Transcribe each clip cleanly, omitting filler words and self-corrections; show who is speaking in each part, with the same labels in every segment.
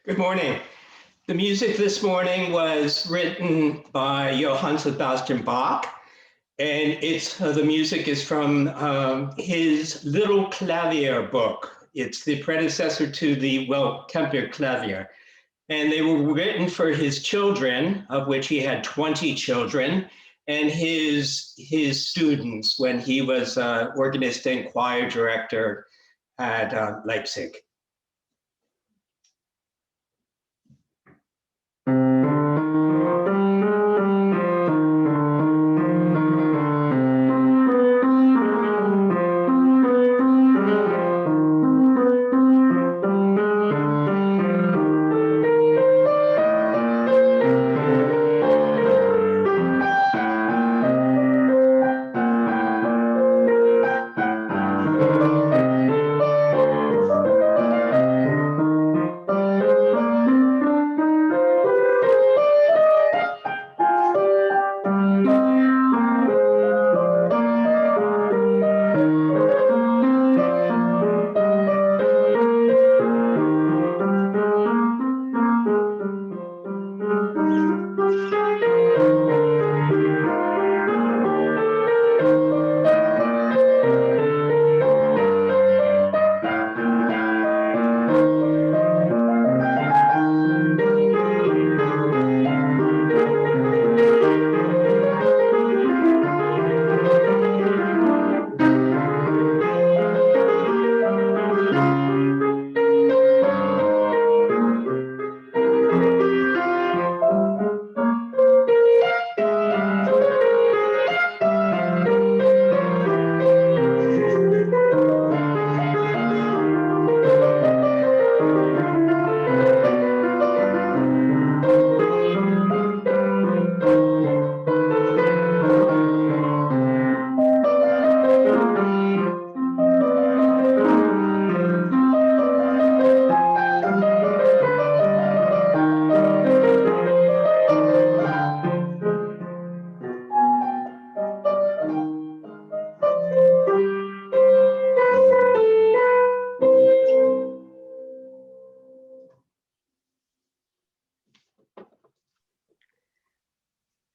Speaker 1: Good morning. The music this morning was written by Johann Sebastian Bach, and the music is from his Little Clavier book. It's the predecessor to the Kemper Clavier. And they were written for his children, of which he had 20 children, and his students when he was organist and choir director at Leipzig.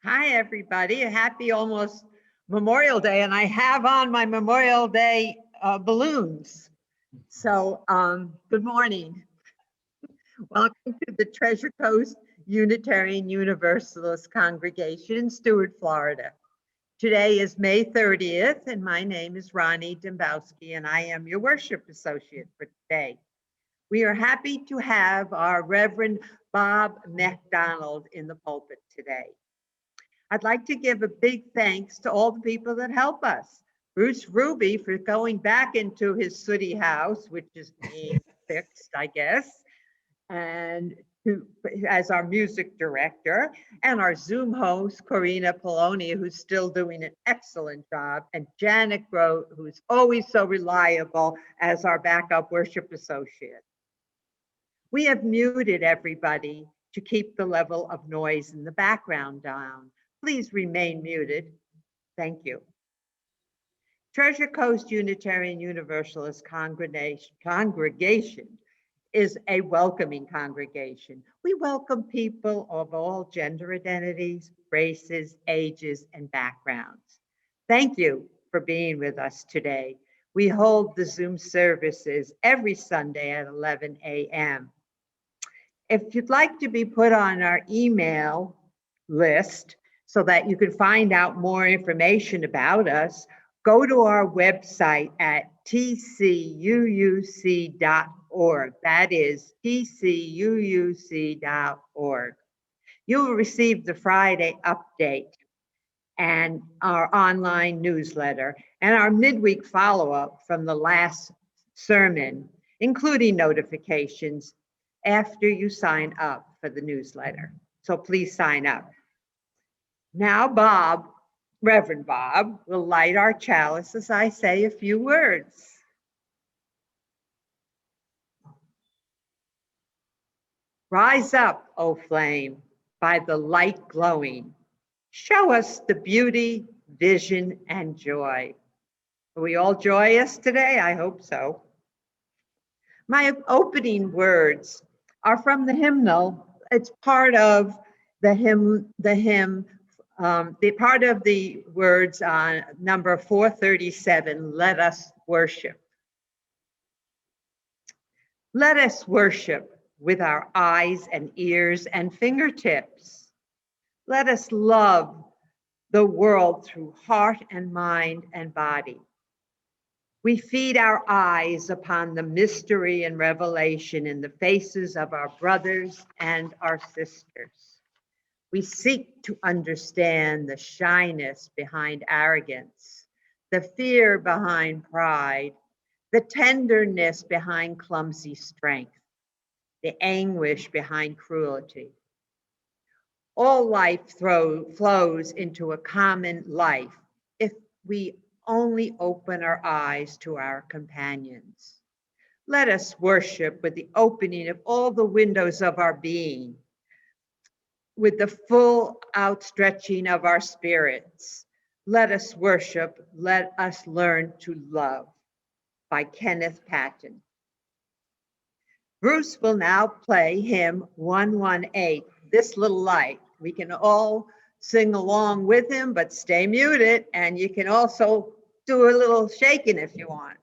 Speaker 2: Hi, everybody. Happy almost Memorial Day. And I have on my Memorial Day balloons. So good morning. Welcome to the Treasure Coast Unitarian Universalist Congregation in Stewart, Florida. Today is May 30th, and my name is Ronnie Dembowski, and I am your worship associate for today. We are happy to have our Reverend Bob MacDonald in the pulpit today. I'd like to give a big thanks to all the people that help us. Bruce Ruby for going back into his sooty house, which is being fixed, I guess, and as our music director, and our Zoom host, Corina Pelloni, who's still doing an excellent job, and Janet Grote, who's always so reliable as our backup worship associate. We have muted everybody to keep the level of noise in the background down. Please remain muted. Thank you. Treasure Coast Unitarian Universalist Congregation is a welcoming congregation. We welcome people of all gender identities, races, ages, and backgrounds. Thank you for being with us today. We hold the Zoom services every Sunday at 11 a.m. If you'd like to be put on our email list so that you can find out more information about us, go to our website at tcuuc.org. That is tcuuc.org. You will receive the Friday update and our online newsletter and our midweek follow-up from the last sermon, including notifications after you sign up for the newsletter. So please sign up. Now, Bob, Reverend Bob, will light our chalice as I say a few words. Rise up, O flame, by the light glowing. Show us the beauty, vision, and joy. Are we all joyous today? I hope so. My opening words are from the hymnal. It's part of the hymn, the part of the words on number 437, let us worship. Let us worship with our eyes and ears and fingertips. Let us love the world through heart and mind and body. We feed our eyes upon the mystery and revelation in the faces of our brothers and our sisters. We seek to understand the shyness behind arrogance, the fear behind pride, the tenderness behind clumsy strength, the anguish behind cruelty. All life flows into a common life if we only open our eyes to our companions. Let us worship with the opening of all the windows of our being, with the full outstretching of our spirits. Let us worship, let us learn to love, by Kenneth Patton. Bruce will now play hymn 118, This Little Light. We can all sing along with him, but stay muted, and you can also do a little shaking if you want.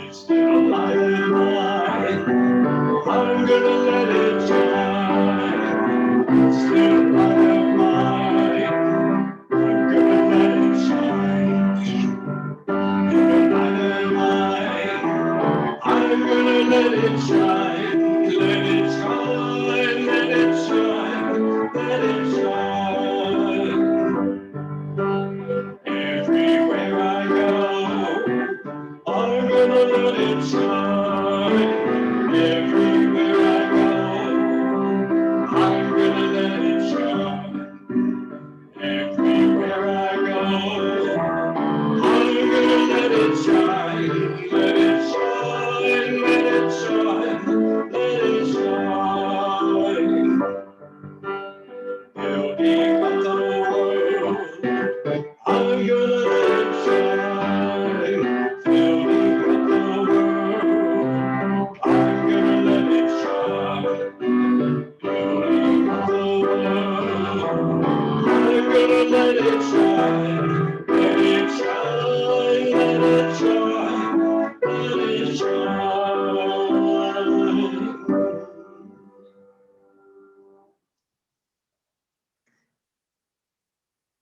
Speaker 3: This little light of mine, I'm gonna let it shine. This little light of mine, I'm gonna let it shine. Little light of mine, I'm gonna let it shine. Let it shine, let it shine, let it shine. Everywhere I go, I'm gonna let it shine. Everywhere I go, I'm gonna let it shine. Everywhere I go, I'm gonna let it shine. Let it shine, let it shine, let it shine. Building up the world, I'm gonna let it shine. Building up the world, I'm gonna let it shine. Building up the world, I'm gonna let it shine. Let it shine, let it shine, let it shine.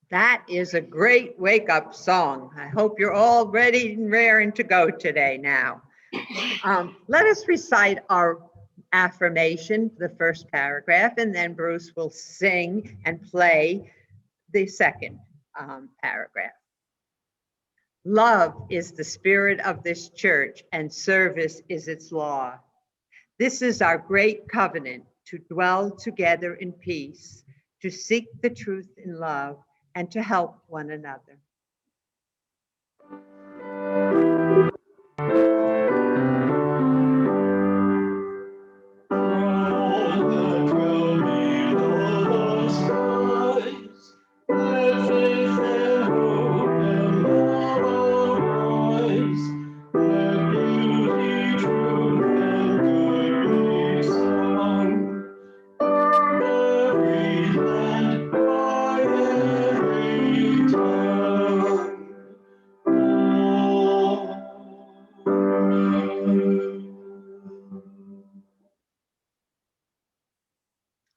Speaker 2: That is a great wake-up song. I hope you're all ready and raring to go today now. Let us recite our affirmation, the first paragraph, and then Bruce will sing and play the second paragraph. Love is the spirit of this church, and service is its law. This is our great covenant, to dwell together in peace, to seek the truth in love, and to help one another.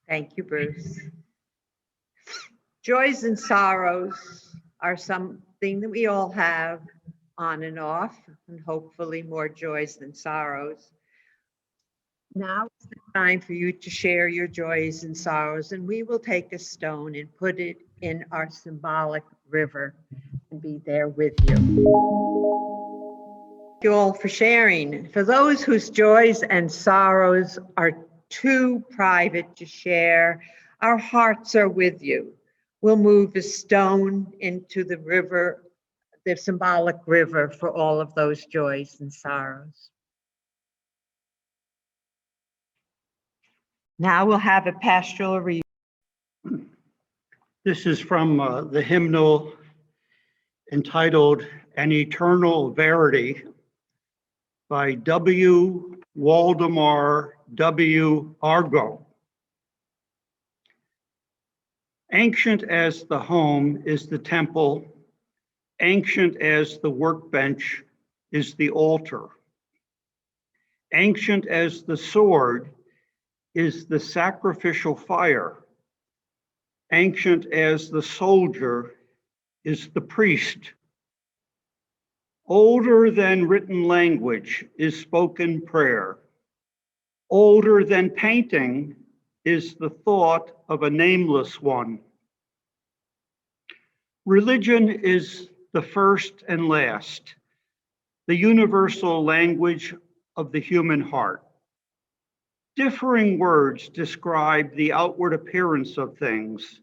Speaker 2: Thank you, Bruce. Joys and sorrows are something that we all have on and off, and hopefully more joys than sorrows. Now is the time for you to share your joys and sorrows, and we will take a stone and put it in our symbolic river and be there with you. Thank you all for sharing. For those whose joys and sorrows are too private to share. Our hearts are with you. We'll move a stone into the river, the symbolic river for all of those joys and sorrows. Now we'll have a pastoral reading.
Speaker 4: This is from the hymnal entitled An Eternal Verity by W. Waldemar W. Argo. Ancient as the home is the temple, ancient as the workbench is the altar. Ancient as the sword is the sacrificial fire. Ancient as the soldier is the priest. Older than written language is spoken prayer. Older than painting is the thought of a nameless one. Religion is the first and last, the universal language of the human heart. Differing words describe the outward appearance of things.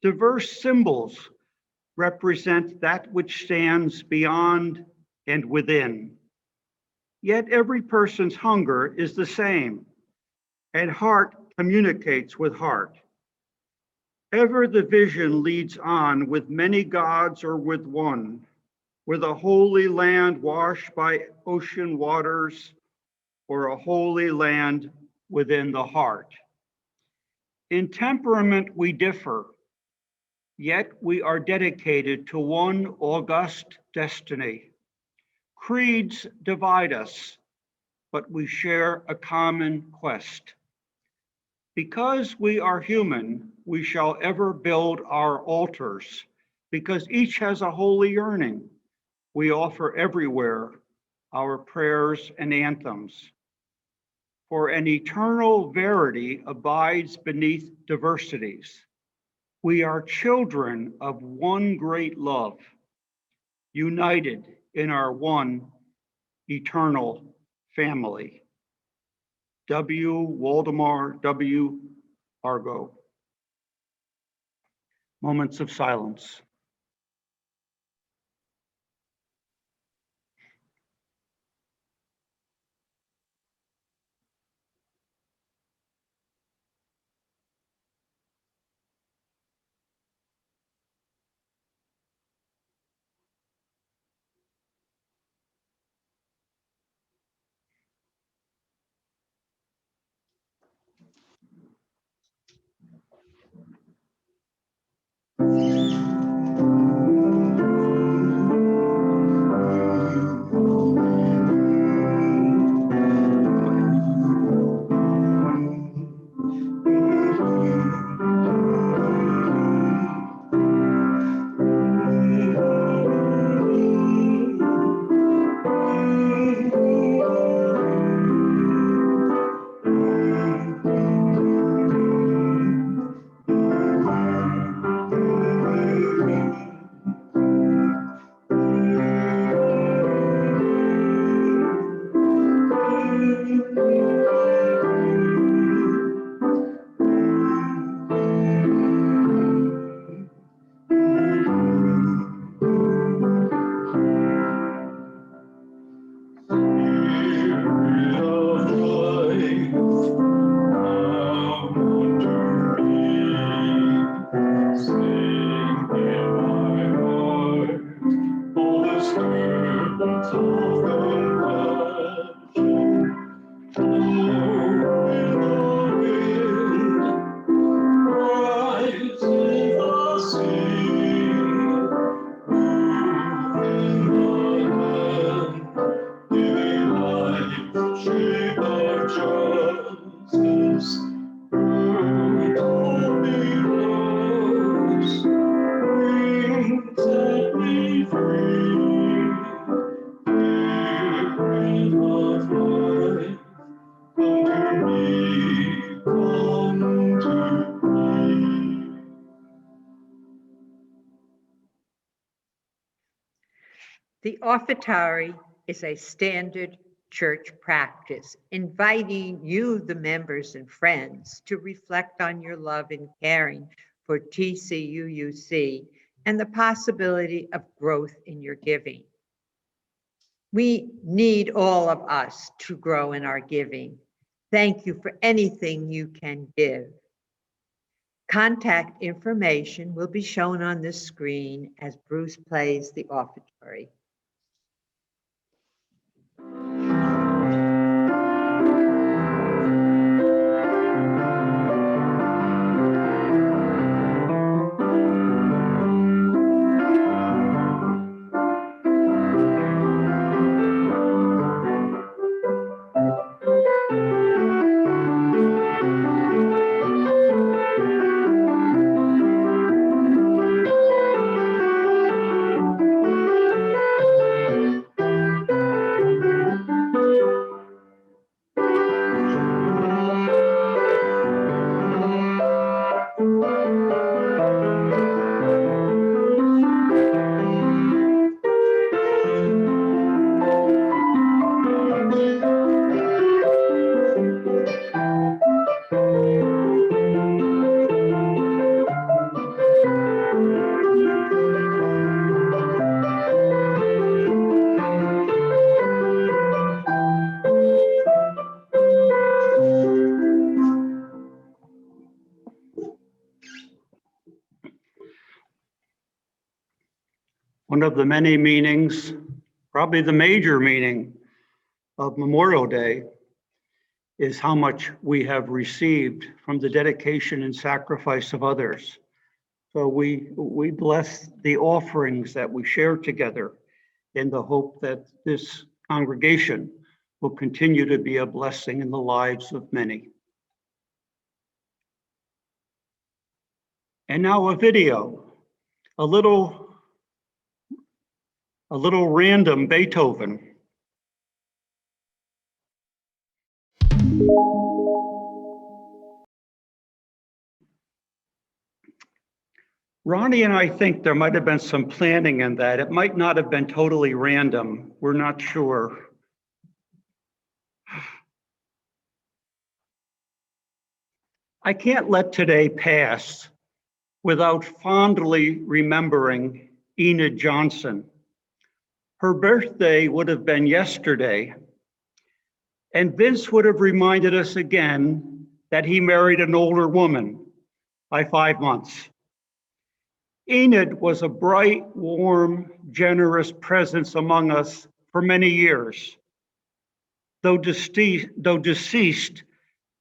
Speaker 4: Diverse symbols represent that which stands beyond and within. Yet every person's hunger is the same, and heart communicates with heart. Ever the vision leads on with many gods or with one, with a holy land washed by ocean waters, or a holy land within the heart. In temperament we differ, yet we are dedicated to one august destiny. Creeds divide us, but we share a common quest. Because we are human, we shall ever build our altars. Because each has a holy yearning, we offer everywhere our prayers and anthems. For an eternal verity abides beneath diversities. We are children of one great love, united in our one eternal family. W. Waldemar W. Argo. Moments of silence.
Speaker 2: The offertory is a standard church practice, inviting you, the members and friends, to reflect on your love and caring for TCUUC and the possibility of growth in your giving. We need all of us to grow in our giving. Thank you for anything you can give. Contact information will be shown on the screen as Bruce plays the offertory.
Speaker 4: One of the many meanings, probably the major meaning of Memorial Day, is how much we have received from the dedication and sacrifice of others. So we bless the offerings that we share together in the hope that this congregation will continue to be a blessing in the lives of many. And now a video, a little random Beethoven. Ronnie and I think there might have been some planning in that. It might not have been totally random. We're not sure. I can't let today pass without fondly remembering Enid Johnson. Her birthday would have been yesterday, and Vince would have reminded us again that he married an older woman by 5 months. Enid was a bright, warm, generous presence among us for many years. Though deceased,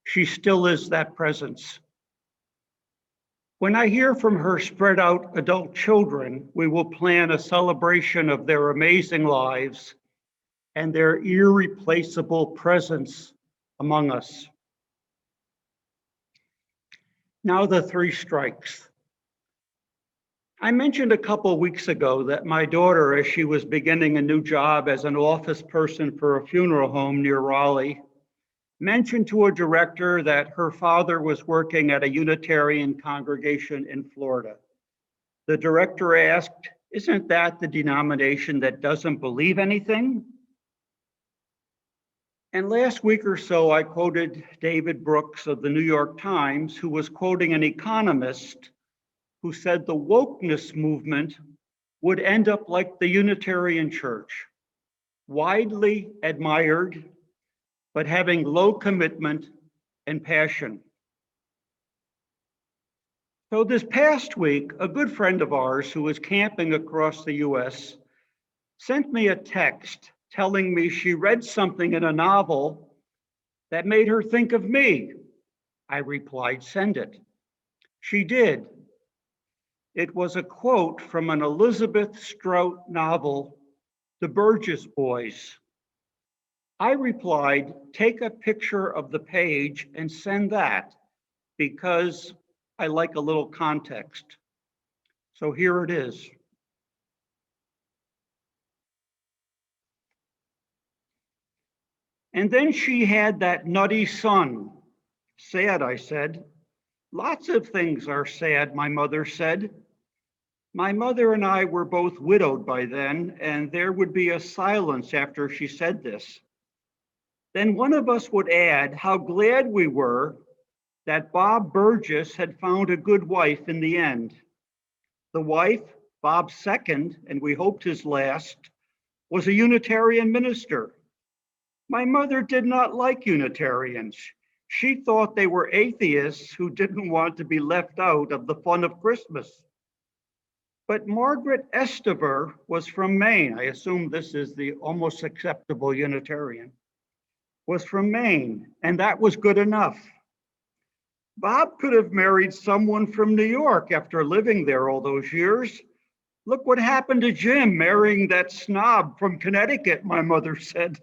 Speaker 4: she still is that presence. When I hear from her spread out adult children, we will plan a celebration of their amazing lives and their irreplaceable presence among us. Now the three strikes. I mentioned a couple weeks ago that my daughter, as she was beginning a new job as an office person for a funeral home near Raleigh, mentioned to a director that her father was working at a Unitarian congregation in Florida. The director asked, "Isn't that the denomination that doesn't believe anything?" And last week or so, I quoted David Brooks of the New York Times, who was quoting an economist who said the wokeness movement would end up like the Unitarian Church, widely admired, but having low commitment and passion. So this past week, a good friend of ours who was camping across the US sent me a text telling me she read something in a novel that made her think of me. I replied, "Send it." She did. It was a quote from an Elizabeth Strout novel, The Burgess Boys. I replied, "Take a picture of the page and send that, because I like a little context." So here it is. And then she had that nutty son. Sad, I said. Lots of things are sad, my mother said. My mother and I were both widowed by then, and there would be a silence after she said this. then one of us would add how glad we were that Bob Burgess had found a good wife in the end. The wife, Bob's second, and we hoped his last, was a Unitarian minister. My mother did not like Unitarians. She thought they were atheists who didn't want to be left out of the fun of Christmas. But Margaret Estever was from Maine. I assume this is the almost acceptable Unitarian. Was from Maine, and that was good enough. Bob could have married someone from New York after living there all those years. Look what happened to Jim marrying that snob from Connecticut, my mother said.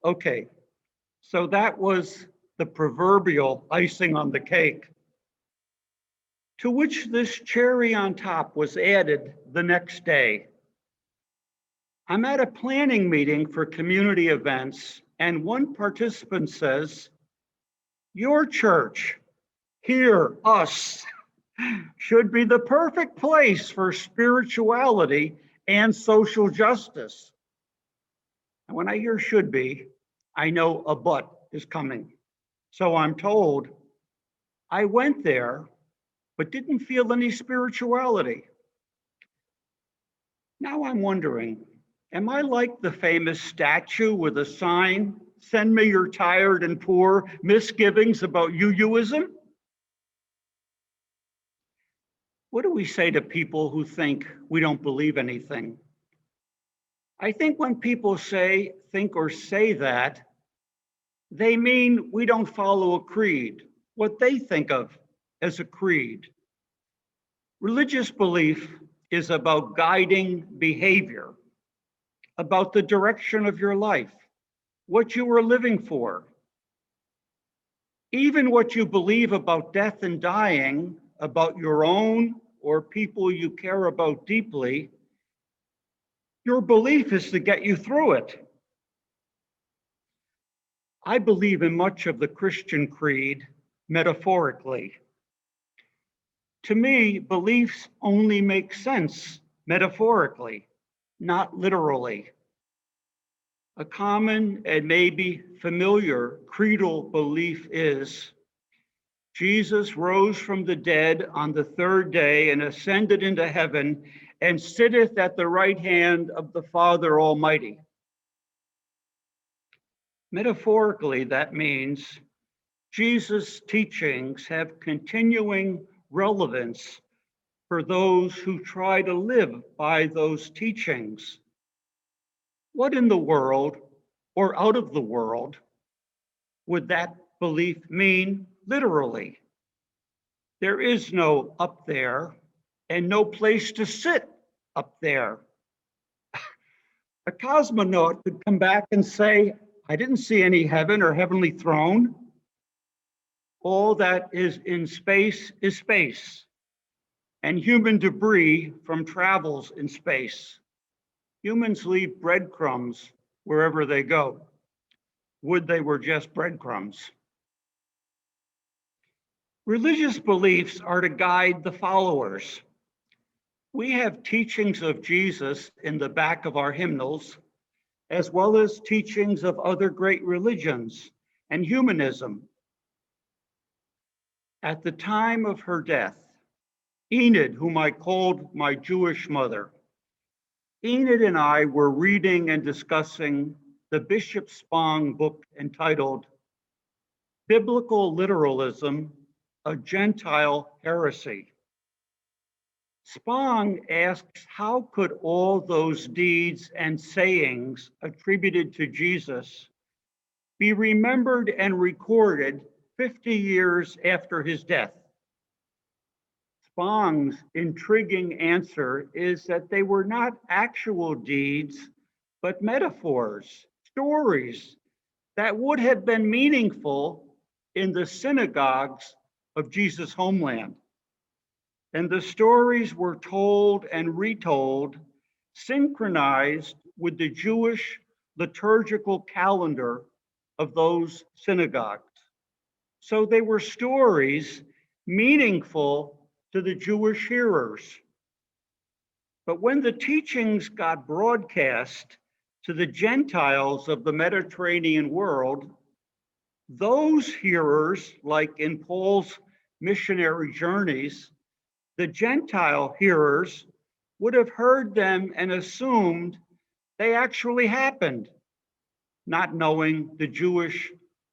Speaker 4: Okay, so that was the proverbial icing on the cake, to which this cherry on top was added the next day. I'm at a planning meeting for community events, and one participant says, "Your church, here, us, should be the perfect place for spirituality and social justice." And when I hear should be, I know a but is coming. So I'm told, I went there, but didn't feel any spirituality. Now I'm wondering, am I like the famous statue with a sign, "Send me your tired and poor misgivings about you-ism"? What do we say to people who think we don't believe anything? I think when people think or say that, they mean we don't follow a creed, what they think of as a creed. Religious belief is about guiding behavior, about the direction of your life, what you are living for. Even what you believe about death and dying, about your own or people you care about deeply, your belief is to get you through it. I believe in much of the Christian creed metaphorically. To me, beliefs only make sense metaphorically, not literally. A common and maybe familiar creedal belief is Jesus rose from the dead on the third day and ascended into heaven and sitteth at the right hand of the Father Almighty. Metaphorically, that means Jesus' teachings have continuing relevance for those who try to live by those teachings. What in the world or out of the world would that belief mean literally? There is no up there and no place to sit up there. A cosmonaut could come back and say, "I didn't see any heaven or heavenly throne. All that is in space is space, and human debris from travels in space. Humans leave breadcrumbs wherever they go. Would they were just breadcrumbs." Religious beliefs are to guide the followers. We have teachings of Jesus in the back of our hymnals, as well as teachings of other great religions and humanism. At the time of her death, Enid, whom I called my Jewish mother, Enid and I were reading and discussing the Bishop Spong book entitled Biblical Literalism, a Gentile Heresy. Spong asks, how could all those deeds and sayings attributed to Jesus be remembered and recorded 50 years after his death? Spong's intriguing answer is that they were not actual deeds, but metaphors, stories that would have been meaningful in the synagogues of Jesus' homeland. And the stories were told and retold, synchronized with the Jewish liturgical calendar of those synagogues. So they were stories meaningful to the Jewish hearers. But when the teachings got broadcast to the Gentiles of the Mediterranean world, those hearers, like in Paul's missionary journeys, the Gentile hearers would have heard them and assumed they actually happened, not knowing the Jewish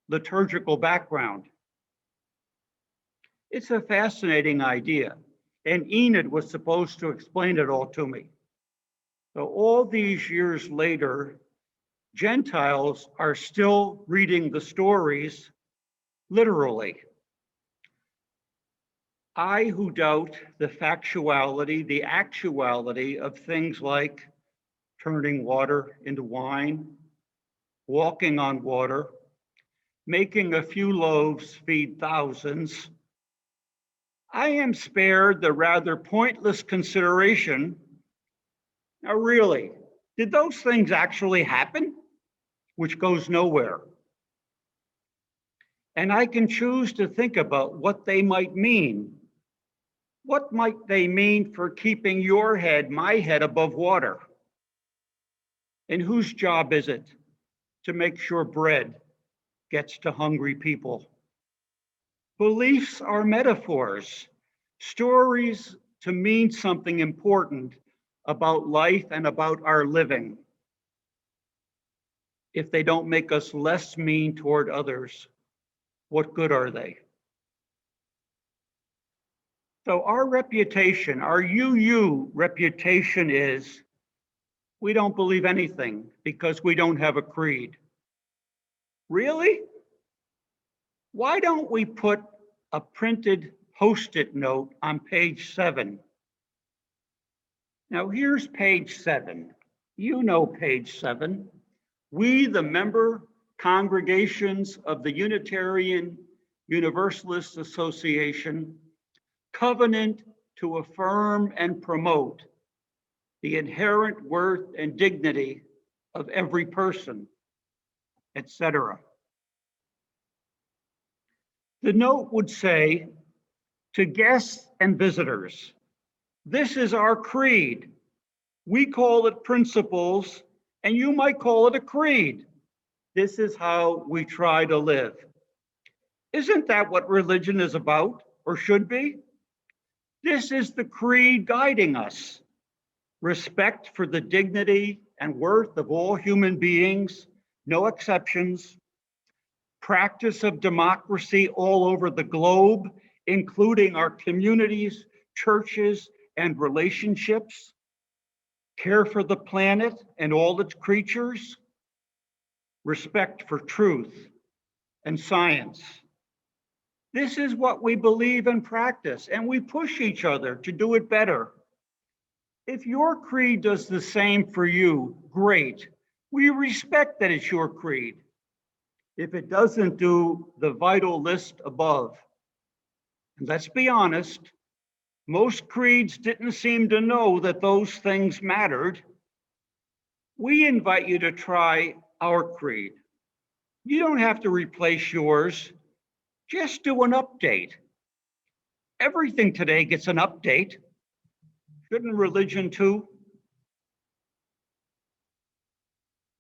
Speaker 4: liturgical background. It's a fascinating idea, and Enid was supposed to explain it all to me. So all these years later, Gentiles are still reading the stories literally. I, who doubt the factuality, the actuality of things like turning water into wine, walking on water, making a few loaves feed thousands, I am spared the rather pointless consideration. Now, really, did those things actually happen? Which goes nowhere. And I can choose to think about what they might mean. What might they mean for keeping your head, my head, above water? And whose job is it to make sure bread gets to hungry people? Beliefs are metaphors, stories to mean something important about life and about our living. If they don't make us less mean toward others, what good are they? So our reputation, our UU reputation is we don't believe anything because we don't have a creed. Really? Why don't we put a printed Post-it note on page 7? Now here's page 7. You know page 7. We, the member congregations of the Unitarian Universalist Association, covenant to affirm and promote the inherent worth and dignity of every person, etc. The note would say, to guests and visitors, this is our creed. We call it principles, and you might call it a creed. This is how we try to live. Isn't that what religion is about, or should be? This is the creed guiding us. Respect for the dignity and worth of all human beings, no exceptions. Practice of democracy all over the globe, including our communities, churches, and relationships. Care for the planet and all its creatures. Respect for truth and science. This is what we believe and practice, and we push each other to do it better. If your creed does the same for you, great. We respect that it's your creed. If it doesn't do the vital list above, and let's be honest, most creeds didn't seem to know that those things mattered. We invite you to try our creed. You don't have to replace yours. Just do an update. Everything today gets an update. Shouldn't religion too?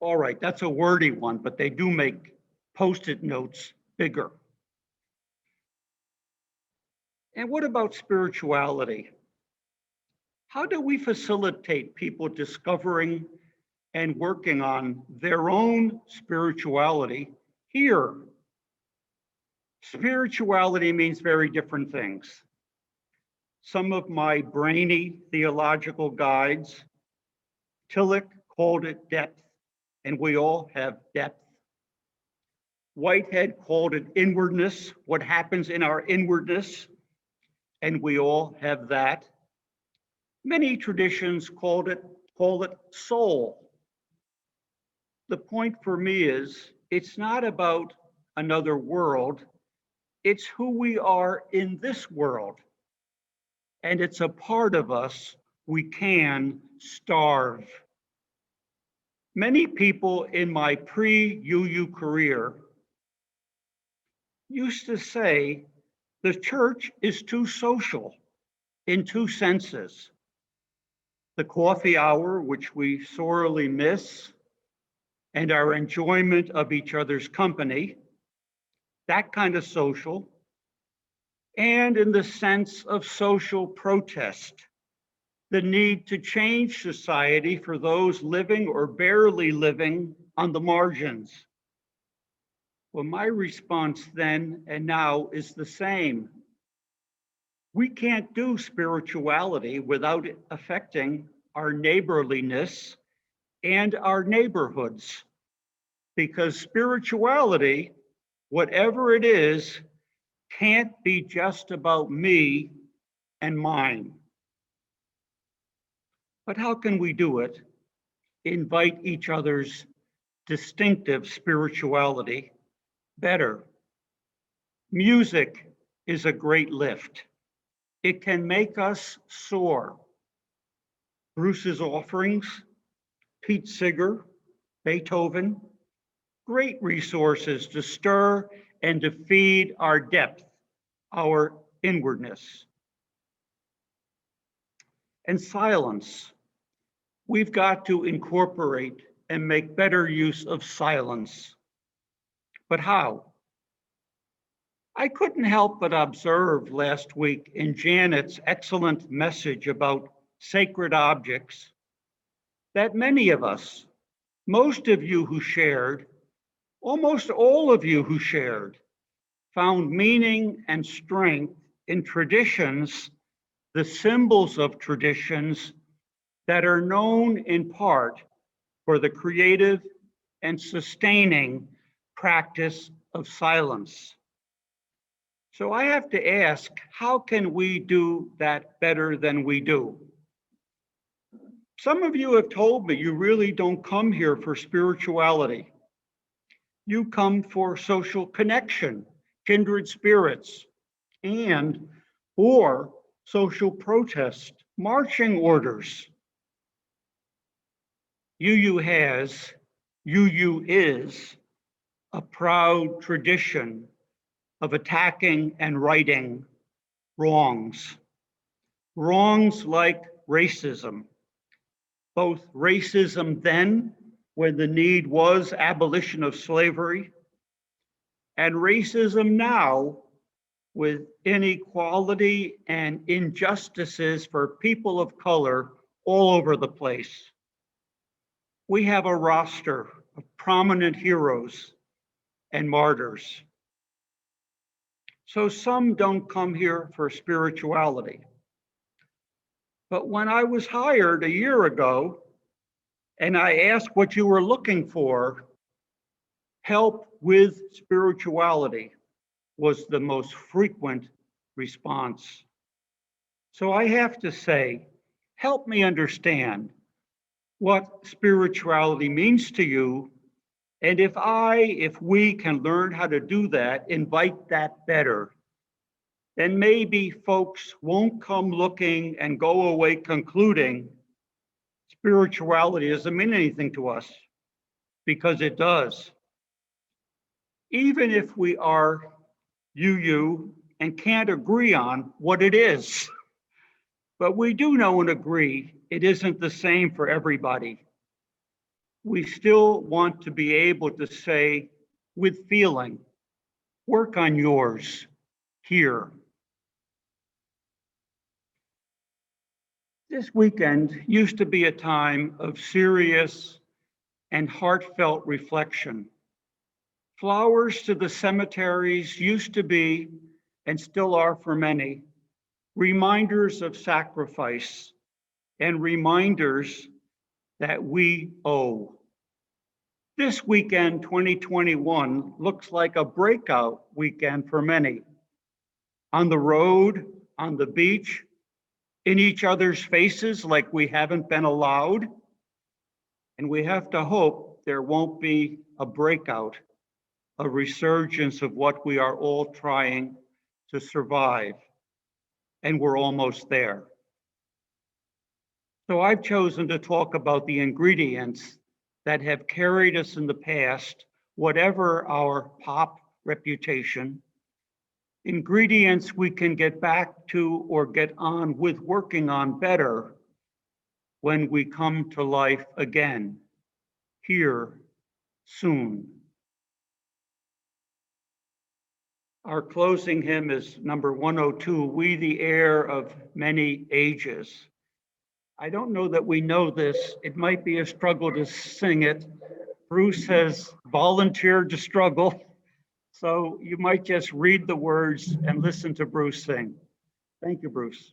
Speaker 4: All right, that's a wordy one, but they do make Post-it notes bigger. And what about spirituality? How do we facilitate people discovering and working on their own spirituality here? Spirituality means very different things. Some of my brainy theological guides, Tillich called it depth, and we all have depth. Whitehead called it inwardness, what happens in our inwardness, and we all have that. Many traditions call it soul. The point for me is, it's not about another world, it's who we are in this world. And it's a part of us we can starve. Many people in my pre-UU career used to say the church is too social in two senses. the coffee hour, which we sorely miss, and our enjoyment of each other's company, that kind of social, and in the sense of social protest, the need to change society for those living or barely living on the margins. Well, my response then and now is the same. We can't do spirituality without affecting our neighborliness and our neighborhoods, because spirituality, whatever it is, can't be just about me and mine. But how can we do it? Invite each other's distinctive spirituality better. Music is a great lift. It can make us soar. Bruce's Offerings, Pete Seeger, Beethoven, great resources to stir and to feed our depth, our inwardness. And silence. We've got to incorporate and make better use of silence. But how? I couldn't help but observe last week in Janet's excellent message about sacred objects that many of us, most of you who shared, almost all of you who shared, found meaning and strength in traditions, the symbols of traditions that are known in part for the creative and sustaining practice of silence. So I have to ask, how can we do that better than we do? Some of you have told me you really don't come here for spirituality. You come for social connection, kindred spirits, and or social protest, marching orders. UU has, UU is a proud tradition of attacking and righting wrongs. Wrongs like racism, both racism then, when the need was abolition of slavery, and racism now, with inequality and injustices for people of color all over the place. We have a roster of prominent heroes and martyrs. So some don't come here for spirituality. But when I was hired a year ago, and I asked what you were looking for, help with spirituality was the most frequent response. So I have to say, help me understand what spirituality means to you. And if we can learn how to do that, invite that better, then maybe folks won't come looking and go away concluding spirituality doesn't mean anything to us, because it does. Even if we are UU and can't agree on what it is, but we do know and agree it isn't the same for everybody. We still want to be able to say with feeling, work on yours here. This weekend used to be a time of serious and heartfelt reflection. Flowers to the cemeteries used to be, and still are for many, reminders of sacrifice and reminders that we owe. This weekend, 2021, looks like a breakout weekend for many. On the road, on the beach, in each other's faces like we haven't been allowed. And we have to hope there won't be a breakout, a resurgence of what we are all trying to survive. And we're almost there. So I've chosen to talk about the ingredients that have carried us in the past, whatever our pop reputation, ingredients we can get back to or get on with working on better when we come to life again, here, soon. Our closing hymn is number 102, We the Heir of Many Ages. I don't know that we know this. It might be a struggle to sing it. Bruce has volunteered to struggle, so you might just read the words and listen to Bruce sing. Thank you, Bruce.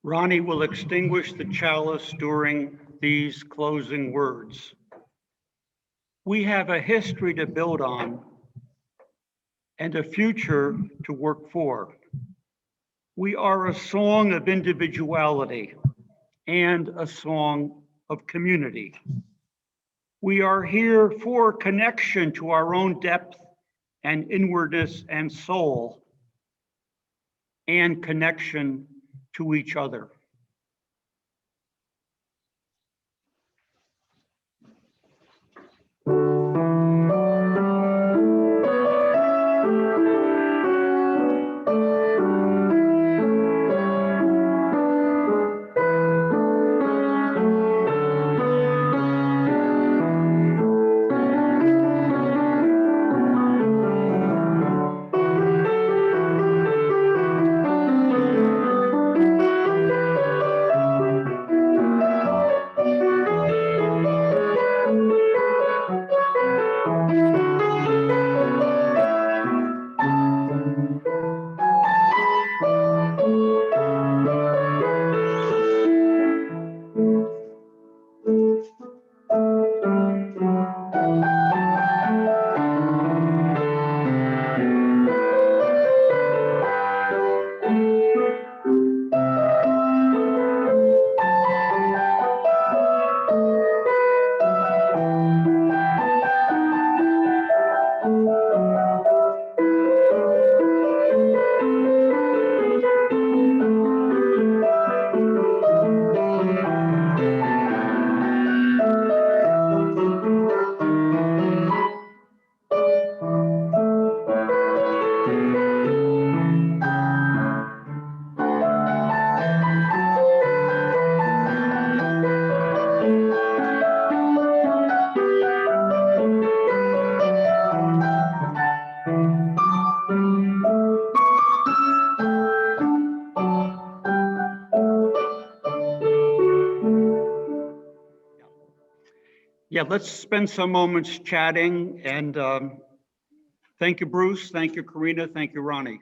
Speaker 4: Ronnie will extinguish the chalice during these closing words. We have a history to build on and a future to work for. We are a song of individuality and a song of community. We are here for connection to our own depth and inwardness and soul, and connection to each other. Yeah, let's spend some moments chatting, and thank you, Bruce. Thank you, Corina. Thank you, Ronnie.